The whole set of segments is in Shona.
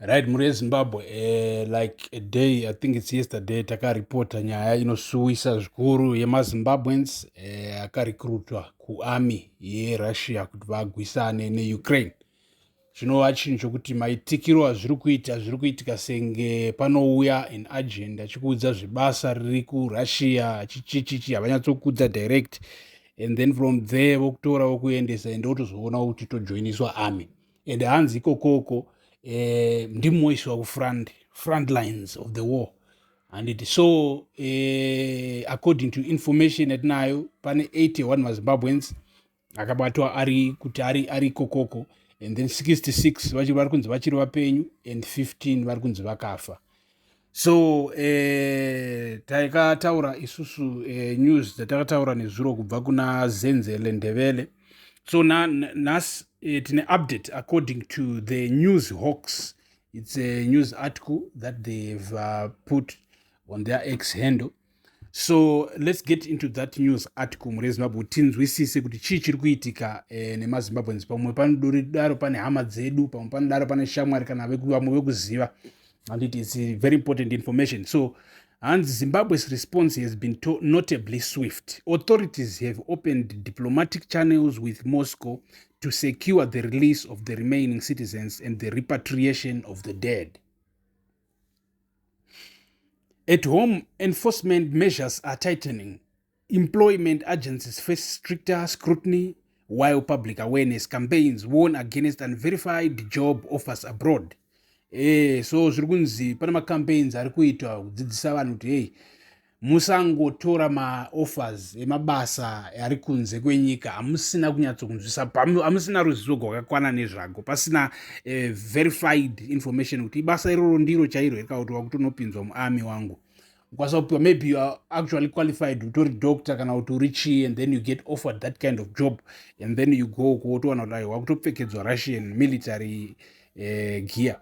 Right, mure Zimbabwe, like a day, I think it's yesterday, takaripota nyaya inosuwisa zvikuru yemaZimbabweans akarekrutwa kuarmy yeRussia kuti vagwisane neUkraine. Zvinova chinhu chokuti maitikiro zviri kuitika senge panouya in agenda achikuudza zvebasa riri kuRussia achichichichi havanyatsokuudza direct, and then from there vokutora vokuendesa ende wotozoona kuti tojoiniswa army, and hanzi ikokoko ndimoiswa front lines of the war. And it so according to information yatinayo pane 81 maZimbabweans akabatwa ari kokoko, and then 66 vari kunzi vachiri vapenyu and 15 vari kunzi vakafa. So takataura isusu news dzatakataura nezuro kubva kuna Zenzele Ndebele. So nas tine update according to the News Hawks. It's a news article that they've put on their X handle. So let's get into that news article mure Zimbabwe tinzwisise kuti chii chiri kuitika nemaZimbabweans. Pamwe panodaro pane hama dzedu, pamwe panodaro pane shamwari kana vamwe vekuziva, and it is very important information. So and Zimbabwe's response has been notably swift. Authorities have opened diplomatic channels with Moscow to secure the release of the remaining citizens and the repatriation of the dead. At home, enforcement measures are tightening. Employment agencies face stricter scrutiny, while public awareness campaigns warn against unverified job offers abroad. So zviri kunzi pane macampaigns ari kuitwa kudzidzisa vanhu kuti hey, musangotora maoffers emabasa ari kunze kwenyika hamusina kunyatsokunzwisa, hamusina ruzivo rwakakwana nezvago, pasina verified information kuti basa iroro ndiro chairo here kana kuti wakutonopinzwa muarmy wangu. Ukwanisa kupiwa, maybe you are actually qualified, utori doctor kana kuti uri chii, and then you get offered that kind of job, and then you go kuotowana kuti wakutopfekedzwa Russian military gear.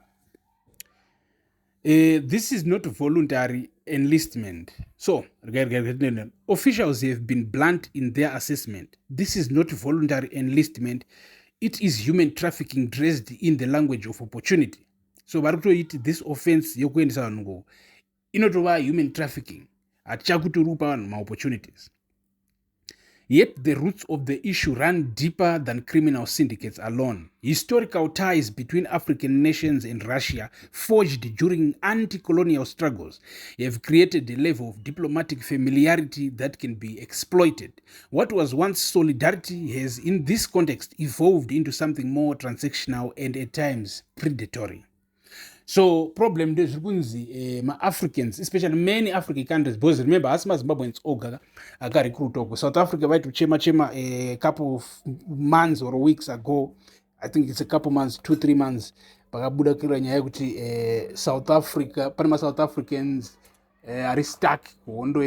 This is not voluntary enlistment. So, officials have been blunt in their assessment. This is not voluntary enlistment. It is human trafficking dressed in the language of opportunity. So, this offense yokuendesa vanhu ngo inotova human trafficking. Achakutorupa vanhu ma-opportunities. Yet the roots of the issue run deeper than criminal syndicates alone. Historical ties between African nations and Russia, forged during anti-colonial struggles, have created a level of diplomatic familiarity that can be exploited. What was once solidarity has, in this context, evolved into something more transactional and at times predatory. So problem ndezviri kunzi ma-Africans, especially many African countries, because remember asi maZimbabweans oga akarekrutwa ku South Africa vaitochema a couple of months or weeks ago, I think it's a couple months, 2-3 months, pakabuda kira nyaya yekuti South Africa, pane ma-South Africans ari stuck kuhondo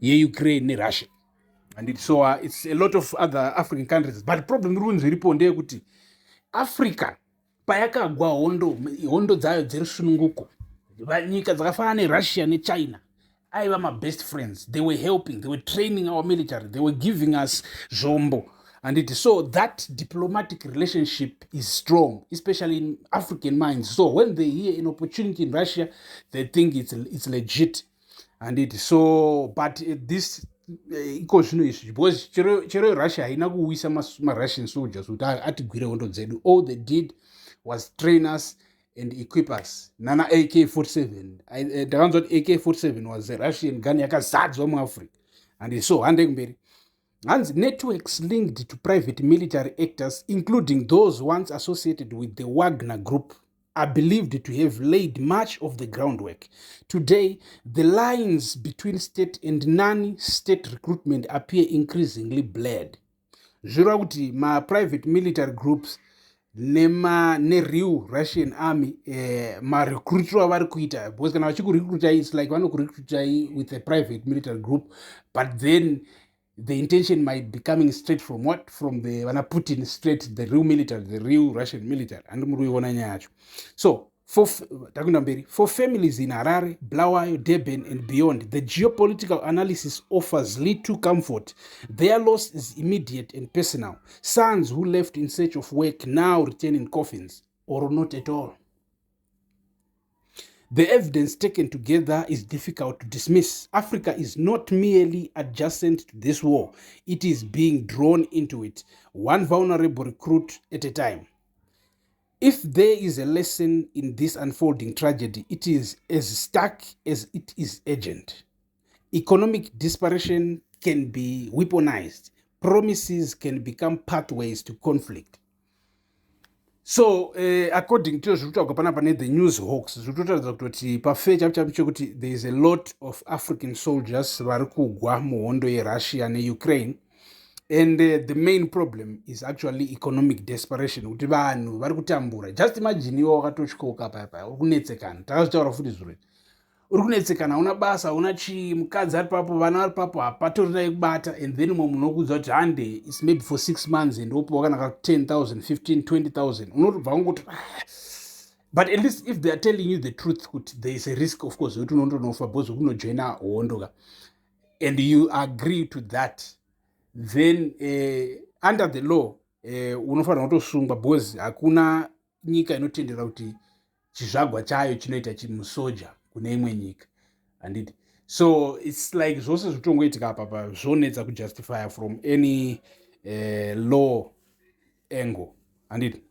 ye-Ukraine ne-Russia, and so it's a lot of other African countries, but problem runzi ripo ndeyekuti Africa payakagwa hondo dzayo dzerusununguko, nyika dzakafanana neRussia neChina aiva ma-best friends. They were helping, they were training our military, they were giving us zvombo, and so that diplomatic relationship is strong, especially in African minds. So when they hear an opportunity in Russia, they think it's legit, and so but this iko zvino izvi because chero Russia haina kuwisa ma-Russian soldiers kuti atigwire hondo dzedu. All they did was train us and equip us. Nana AK-47. Takanzwa kuti AK-47 was a Russian gun yakazadzwa muAfrica. And so hande kumberi. And networks linked to private military actors, including those once associated with the Wagner Group, are believed to have laid much of the groundwork. Today, the lines between state and non-state recruitment appear increasingly blurred. Zvirova kuti ma-private military groups ne-real Russian army ma-recruitwa vari kuita, because kana vachikurecruitai, it's like vanokurecruitai with a private military group, but then the intention might be coming straight from what? From the Putin straight, the real military, the real Russian military. And muriona nyacho. So For families in Harare, Bulawayo, Durban, and beyond, the geopolitical analysis offers little comfort. Their loss is immediate and personal. Sons who left in search of work now return in coffins, or not at all. The evidence taken together is difficult to dismiss. Africa is not merely adjacent to this war, it is being drawn into it, one vulnerable recruit at a time. If there is a lesson in this unfolding tragedy, it is as stark as it is urgent. Economic desperation can be weaponized. Promises can become pathways to conflict. So according to the news hawks, there is a lot of African soldiers vari kugwa muhondo yeRussia neUkraine. And the main problem is actually economic desperation. Kuti vanhu vari kutambura. Just imagine iwe wakatosvikoka papa uri kunetsekana. Takazvitaura futi zuro. Uri kunetsekana, una basa, una chi, mukadzi ari papo, vana vari papo, hapatorina yekubata, and then mumwe munokudza kuti hande it's maybe for 6 months and opiwa kana 10,000, 15, 20,000. Unotobva ungoti but at least if they are telling you the truth, there is a risk, of course, kuti unondonofa because kunojoina hondo, and you agree to that, then under the law unofanira kutosungwa because hakuna nyika inotendera kuti chizvagwa chayo chinoita chimusoja kune imwe nyika, handiti. So it's like zvose zvitongoitika apa zvonetsa kujustify from any law angle, handiti.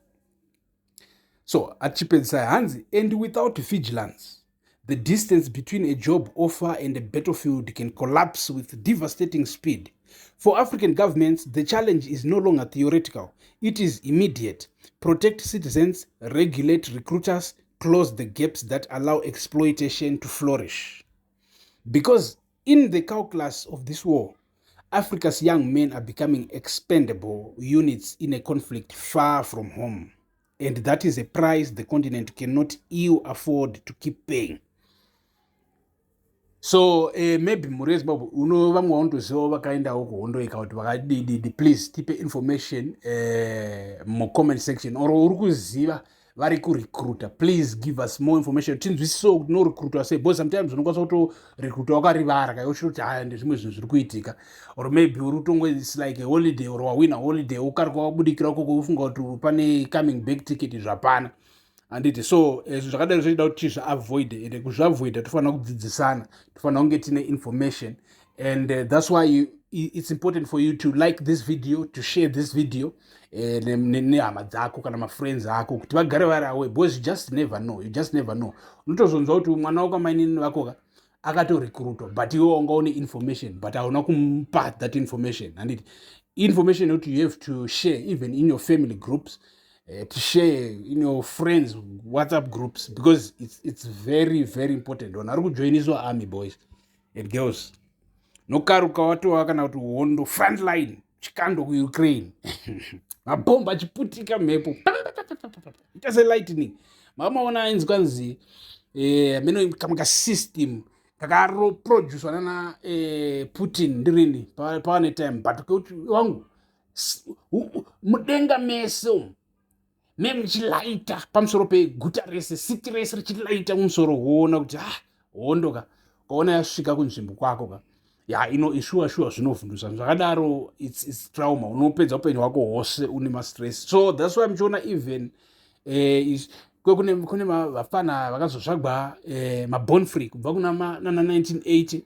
So achipedzisa hanzi, and without vigilance the distance between a job offer and a battlefield can collapse with devastating speed. For African governments, the challenge is no longer theoretical. It is immediate. Protect citizens, regulate recruiters, close the gaps that allow exploitation to flourish. Because in the calculus of this war, Africa's young men are becoming expendable units in a conflict far from home. And that is a price the continent cannot ill afford to keep paying. So maybe murezi babu uno vamwe vandoziva vakaendawo kuhondoika kuti vakadididi, please tipe information mu comment section, or uri kuziva vari kurecruita, please give us more information. Tinzwisisewo kuti norecruitwa sei, because sometimes unokwanisa kutorecruita wakarivara kayoshira kuti haya ndezvimwe zvinhu zviri kuitika, or maybe uri kutongo it's like a holiday, or wawina holiday ukari kwawabudikira ukoko ufunga kuti pane coming back ticket zvapana, handiti. So zvakadaro zvochida kuti tizviavoid, and kuzviavoida tofanira kudzidzisana, tofanira kunge tine information, and that's why it's important for you to like this video, to share this video nehama dzako kana mafriends ako kuti vagare vari aware, because you just never know. Unotozonzwa kuti mwana wakwamainini vakoka akatorecruitwa, but iwe wanga une information but hauna kumupa that information, handiti. Information that you have to share even in your family groups, to share in your friends WhatsApp groups, because it's very very important. Vanhu vari kujoiniswa army, boys and girls, nokaruka watova kana kuti hondo frontline chikando kuUkraine mabhomba achiputika mhepo ita selightning. Mamaona ainzi kwanzi meno kamaka system kakaproducwa nana Putin ndirini pane time, but kuti wangu mudenga meso memuchilaita pamusoro peguta rese, city rese richilaita mumusoro, huona kuti hondo ka kaona yasvika kunzvimbo kwako ka shuwa zvinovhundusa zvakadaro. It's trauma, unopedza upenyu hwako hwose une mastress. So that's why muchiona even kune vafana vakazotsvagwa maborn free kubva kuna 1980,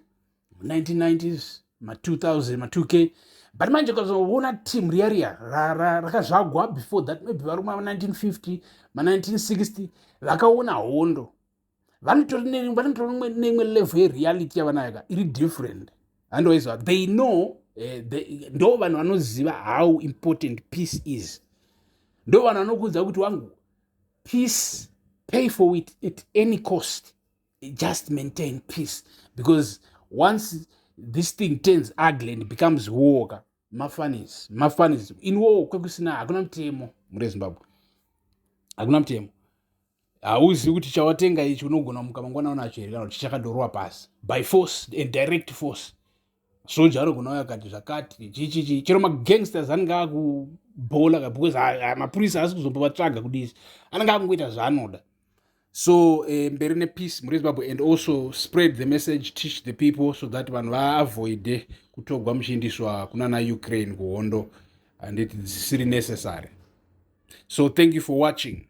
1990s, ma2000, ma2k, but manje ukazoona team riya rakazvagwa before that, maybe vari ma1950, ma1960, vakaona hondo, vanotori neimwe level yereality yavanayaka iri different. Otherwise they know, ndo vanhu vanoziva how important peace is. Ndo vanhu vanokudza kuti wangu peace, pay for it at any cost, just maintain peace, because once this thing turns ugly and becomes war, mafanis in war kwekusina hakuna mtemo muri Zimbabwe, hakuna mtemo. Hauzivi kuti chawatenga ichi unogona muka mangwana unacho here kana kuti chakadhorwa pasi by force and direct force. Soja anogona uya akati zvakati chichichi, chero magangsters anenge akubhola, because mapurisa asi kuzombovatsvaga kudisi, anenge akungoita zvaanoda. So mberi nepeace muri Zimbabwe, and also spread the message, teach the people so that vanhu vaavoide kutogwa muchiindiswa kunana Ukraine kuhondo, and it is necessary. So thank you for watching.